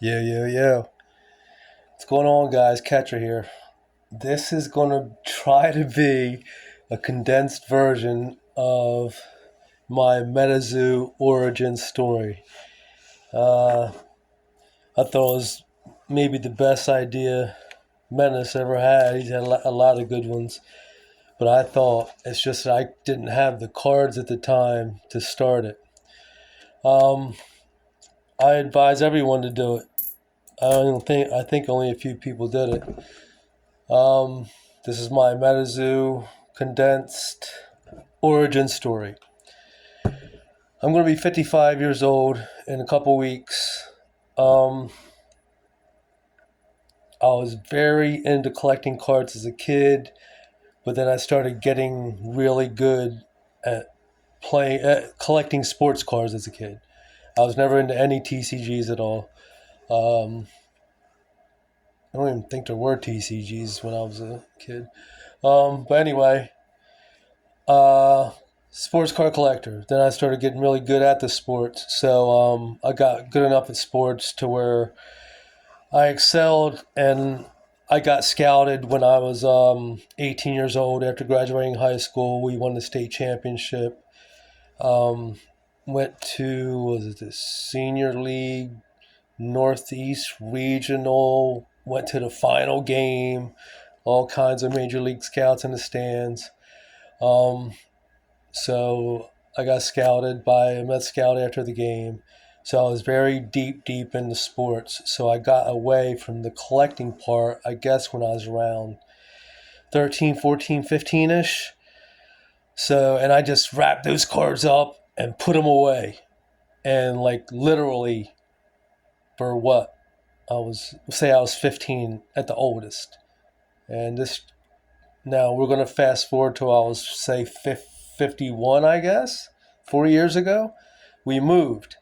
Yeah, yeah, yeah. What's going on, guys? Catcher here. This is going to try to be a condensed version of my MetaZoo origin story. Uh, I thought it was maybe the best idea Menace ever had. He's had a lot of good ones. But I thought it's just that I didn't have the cards at the time to start it. Um, I advise everyone to do it. I think only a few people did it. Um, this is my MetaZoo condensed origin story. I'm going to be 55 years old in a couple weeks. Um, I was very into collecting cards as a kid, but then I started getting really good at collecting sports cards as a kid. I was never into any TCGs at all. Um, I don't even think there were TCGs when I was a kid. But anyway, uh, sports car collector. Then I started getting really good at the sports. So I got good enough at sports to where I excelled, and I got scouted when I was 18 years old. After graduating high school, we won the state championship. Um, went to, was it the senior league, Northeast regional, went to the final game, all kinds of major league scouts in the stands. Um, So I got scouted by a Met Scout after the game. So I was very deep into sports. So I got away from the collecting part, I guess, when I was around 13, 14, 15 ish. So, and I just wrapped those cards up and put them away. And like literally for what? I was 15 at the oldest. And this, now we're going to fast forward to I was, say, 51, I guess, 4 years ago. We moved.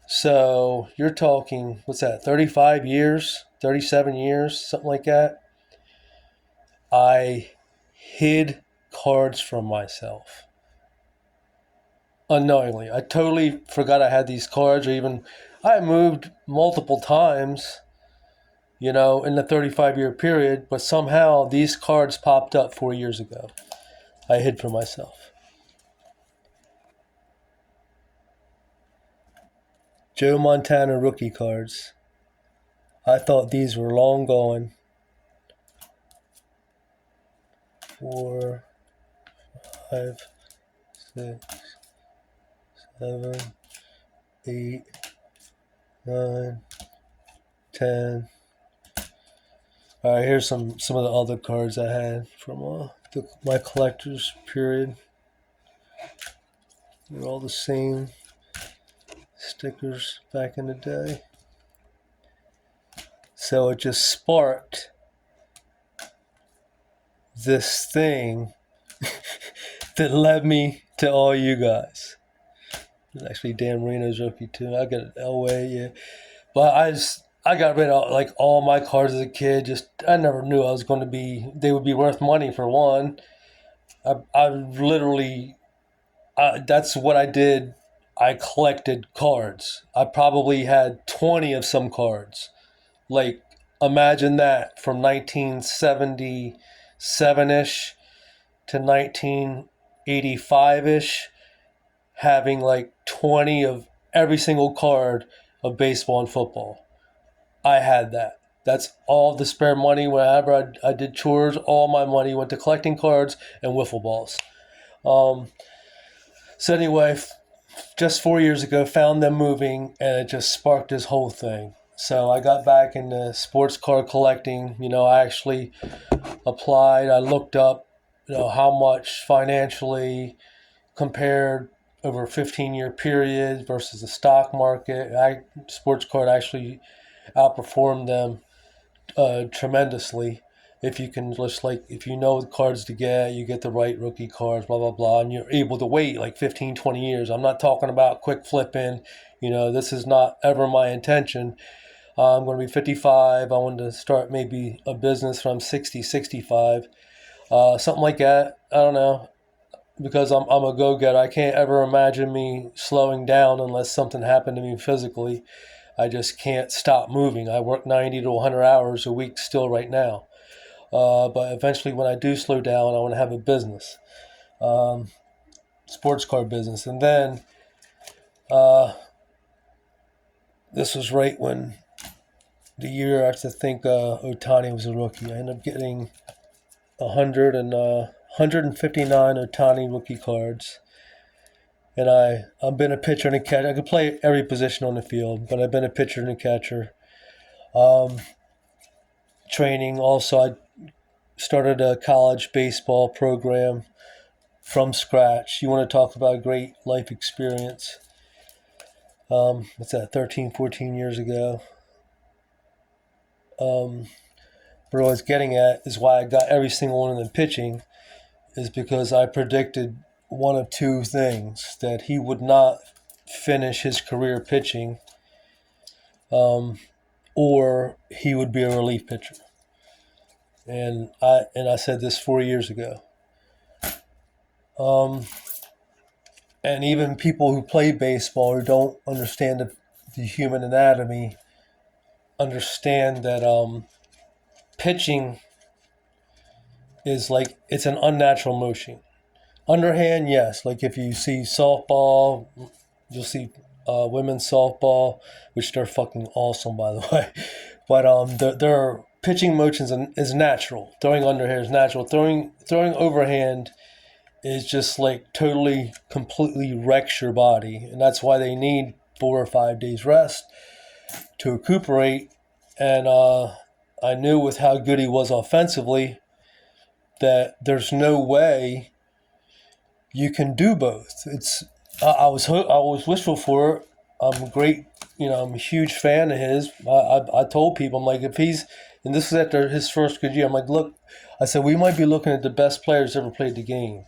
So you're talking, what's that, 35 years, 37 years, something like that. I hid cards from myself unknowingly. I totally forgot I had these cards, or even I moved multiple times, in the 35-year period, but somehow these cards popped up 4 years ago. I hid from myself. Joe Montana rookie cards. I thought these were long gone. 4, 5, 6, 7, 8, 9, 10. All right, here's some of the other cards I had from my collector's period. They're all the same stickers back in the day. So it just sparked this thing that led me to all you guys. There's actually Dan Marino's rookie too. I got an Elway, yeah. But I got rid of like all my cards as a kid. Just I never knew I was going to be. They would be worth money for one. I literally. That's what I did. I collected cards. I probably had 20 of some cards. Like imagine that from 1977 ish to 1985 ish, having like 20 of every single card of baseball and football. I had that. That's all the spare money. Whenever I did chores, all my money went to collecting cards and wiffle balls. Um, so anyway, just 4 years ago, found them moving, and it just sparked this whole thing. So I got back into sports card collecting. I actually applied. I looked up, how much financially compared over a 15-year period versus the stock market. Sports card actually outperformed them tremendously. If you can just if you know the cards to get, you get the right rookie cards, blah blah blah, and you're able to wait like 15, 20 years. I'm not talking about quick flipping. This is not ever my intention. I'm going to be 55. I want to start maybe a business from 60, 65, something like that. I don't know, because I'm a go-getter. I can't ever imagine me slowing down unless something happened to me physically. I just can't stop moving. I work 90 to 100 hours a week still right now. But eventually, when I do slow down, I want to have a business, sports car business. And then this was right when the year I think Ohtani was a rookie. I ended up getting 159 Ohtani rookie cards. And I've been a pitcher and a catcher. I could play every position on the field, but I've been a pitcher and a catcher. Training also, I started a college baseball program from scratch. You want to talk about a great life experience. What's that, 13, 14 years ago? What I was getting at is why I got every single one of them pitching is because I predicted one of two things: that he would not finish his career pitching, or he would be a relief pitcher. And I said this 4 years ago. And even people who play baseball or don't understand the human anatomy understand that pitching is like, it's an unnatural motion. Underhand, yes. Like if you see softball, you'll see women's softball, which they're fucking awesome, by the way. But their pitching motions is natural. Throwing underhand is natural. Throwing overhand is just like totally, completely wrecks your body. And that's why they need 4 or 5 days rest to recuperate. And I knew with how good he was offensively that there's no way you can do both. I was wishful for it. I'm a huge fan of his. I told people, I'm like, if he's, and this was after his first good year, I'm like, look, I said, we might be looking at the best players ever played the game.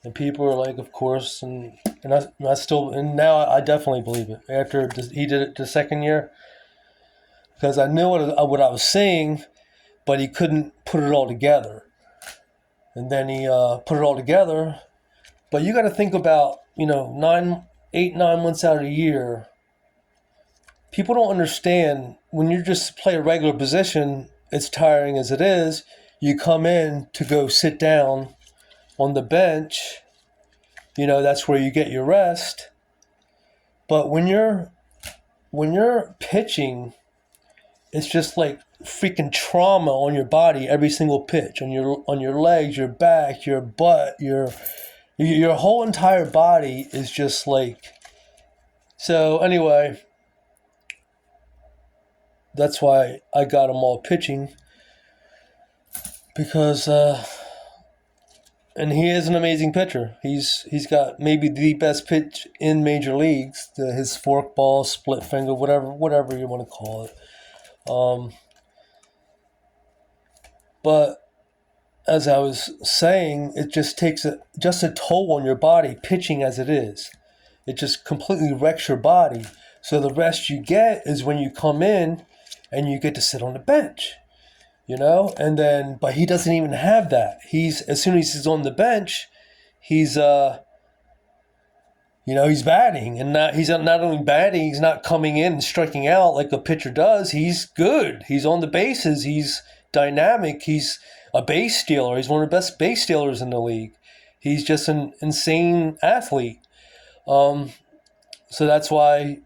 And people are like, of course, and I still, and now I definitely believe it. After he did it the second year, because I knew what I was seeing, but he couldn't put it all together. And then he put it all together. But you got to think about, 9 months out of the year, people don't understand when you just play a regular position, it's tiring as it is. You come in to go sit down on the bench, that's where you get your rest. But when you're pitching, it's just like freaking trauma on your body every single pitch, on your legs, your back, your butt, your whole entire body is just like. So anyway, that's why I got them all pitching, because and he is an amazing pitcher. He's got maybe the best pitch in major leagues. His forkball, split finger, whatever you want to call it. But as I was saying, it just takes a toll on your body, pitching as it is. It just completely wrecks your body. So the rest you get is when you come in and you get to sit on the bench, and then, but he doesn't even have that. As soon as he's on the bench, he's batting, and he's not only batting, he's not coming in and striking out like a pitcher does. He's good. He's on the bases. He's dynamic. He's a base stealer. He's one of the best base stealers in the league. He's just an insane athlete. So that's why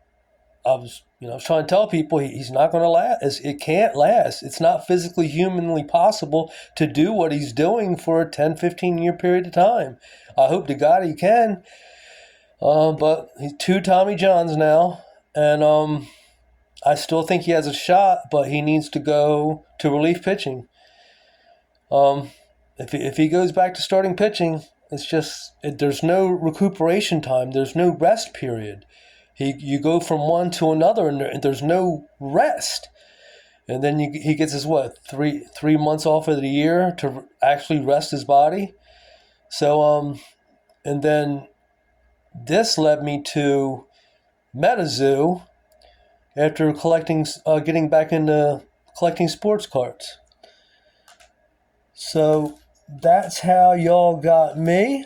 I was trying to tell people he's not going to last. It can't last. It's not physically, humanly possible to do what he's doing for a 10, 15-year period of time. I hope to God he can. But he's 2 Tommy Johns now, and I still think he has a shot, but he needs to go to relief pitching. If he goes back to starting pitching, it's just there's no recuperation time. There's no rest period. You go from one to another, and there's no rest. And then he gets his 3 months off of the year to actually rest his body. So and then this led me to MetaZoo after getting back into collecting sports cards. So that's how y'all got me,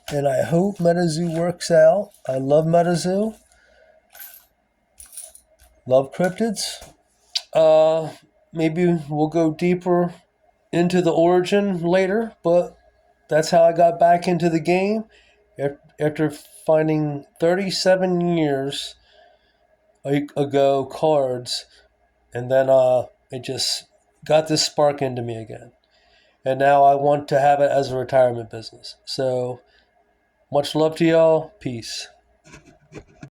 and I hope MetaZoo works out. I love MetaZoo. Love cryptids. Uh, Maybe we'll go deeper into the origin later, but that's how I got back into the game after finding 37 years ago cards, and then it just got this spark into me again. And now I want to have it as a retirement business. So much love to y'all. Peace.